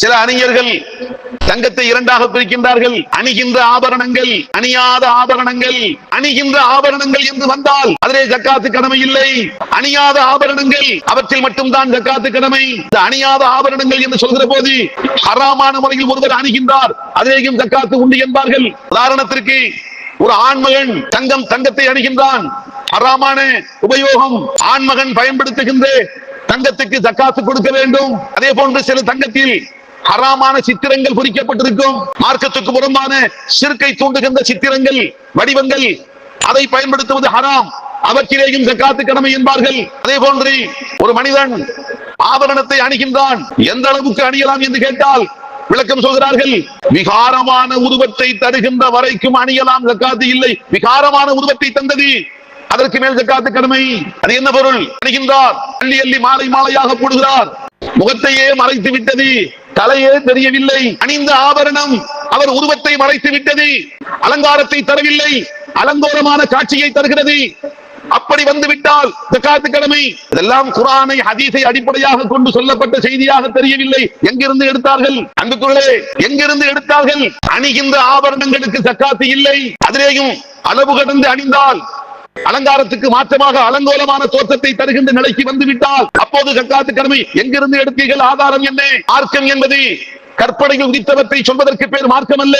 சில அணிஞர்கள் தங்கத்தை இரண்டாக பிரிக்கின்றார்கள். அணிகின்ற ஆபரணங்கள், அணியாத ஆபரணங்கள். அணிகின்ற ஆபரணங்கள் என்று வந்தால் அதிலே ஜக்காத்து கடமை இல்லை. அணியாத ஆபரணங்கள், அவற்றில் மட்டும்தான் ஜக்காத்து கடமை. இந்த அணியாத ஆபரணங்கள் என்று சொல்கிற போது ஹராமான முறையில் ஒருவர் அணிகின்றார், அதிலேயும் ஜக்காத்து உண்டு என்பார்கள். உதாரணத்திற்கு ஒரு ஆண்மகன் தங்கத்தை அணிகின்றான், ஹராமான உபயோகம். ஆண்மகன் பயன்படுத்துகின்ற தங்கத்துக்கு ஜக்காத்து கொடுக்க வேண்டும். அதே போன்று சில தங்கத்தில் ஹராமான சித்திரங்கள் குறிக்கப்பட்டிருக்கும், மார்க்கத்துக்கு புறம்பான ஷிர்கை தூண்டுகின்ற சித்திரங்கள், வடிவங்கள், அதை பயன்படுத்துவது ஹராம், அவற்றிலேயும் ஜக்காத்து கடமை என்பார்கள். அதே போன்று ஒரு மனிதன் ஆபரணத்தை அணிகின்றான், எந்த அளவுக்கு அணியலாம் என்று கேட்டால் விளக்கம் சொல்கிறார்கள், விகாரமான உருவத்தை தருகின்ற வரைக்கும் அணியலாம், ஜக்காத்து இல்லை. விகாரமான உருவத்தை தந்தது, அதற்கு மேல் ஜக்காத்து கடமை. அது என்ன பொருள்? அணிகின்றார், அள்ளி அள்ளி மாலை மாலையாக போடுகிறார், முகத்தையே மறைத்து விட்டது, தலையே தெரியவில்லை. அணிந்த ஆபரணம் அவர் உருவத்தை மறைத்து விட்டது, அலங்காரத்தை தரவில்லை, அலங்கோரமான காட்சியை தருகிறது. அப்படி வந்து விட்டால் ஜக்காத்து கடமை. இதெல்லாம் குர்ஆனை ஹதீஸை அடிப்படையாக கொண்டு சொல்லப்பட்ட செய்தியாக தெரியவில்லை. எங்கிருந்து எடுத்தார்கள்? அன்புக்குள்ளே எங்கிருந்து எடுத்தார்கள்? அணிகின்ற ஆபரணங்களுக்கு ஜக்காத்து இல்லை. அதிலேயும் அளவு கடந்து அணிந்தால், அலங்காரத்துக்கு மாற்றமாக அலங்கோலமான தோற்றத்தை தருகின்ற நிலைக்கு வந்து விட்டால் அப்போது ஜக்காத்து கடமை. எங்கிருந்து எடுத்தீர்கள்? ஆதாரம் என்ன? மார்க்கம் என்பது கற்பனையில் உதித்தவற்றை சொல்வதற்கு பேர் மார்க்கம் அல்ல.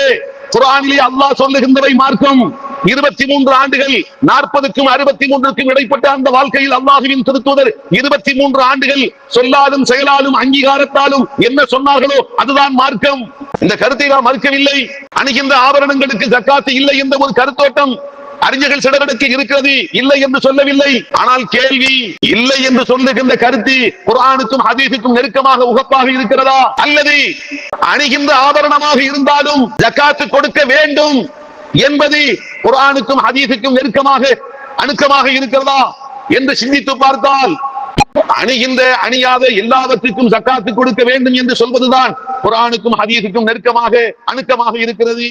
குர்ஆனிலே அல்லாஹ் சொல்லுகின்றவை மார்க்கம். 23 ஆண்டுகள் 40க்கும் 63க்கும் இடைப்பட்ட அந்த வாழ்க்கையில் அல்லாஹ்வின் திருத்தூதர் 23 ஆண்டுகள் சொல்லாலும் செயலாலும் அங்கீகாரத்தாலும் என்ன சொன்னார்களோ அதுதான் மார்க்கம். இந்த கருத்தை நாம் மறுக்கவில்லை. அணிகின்ற ஆபரணங்களுக்கு ஜக்காத்து இல்லை என்ற ஒரு கருத்தோட்டம் அறிஞர்கள் சிலருக்கு இருக்கிறது, இல்லை என்று சொல்லவில்லை. ஆனால் கேள்வி, இல்லை என்று சொல்லுகின்ற கருத்து குர்ஆனுக்கும் ஹதீஸுக்கும் நெருக்கமாக உகப்பாக இருக்கிறதா, அல்லது அணிகின்ற ஆபரணமாக இருந்தாலும் ஜக்காத்து கொடுக்க வேண்டும் என்பது குர்ஆனுக்கும் ஹதீஸுக்கும் நெருக்கமாக அணுக்கமாக இருக்கிறதா என்று சிந்தித்து பார்த்தால், அணிகின்ற அணியாத எல்லாவற்றுக்கும் ஜக்காத்து கொடுக்க வேண்டும் என்று சொல்வதுதான் குர்ஆனுக்கும் ஹதீஸுக்கும் நெருக்கமாக அணுக்கமாக இருக்கிறது.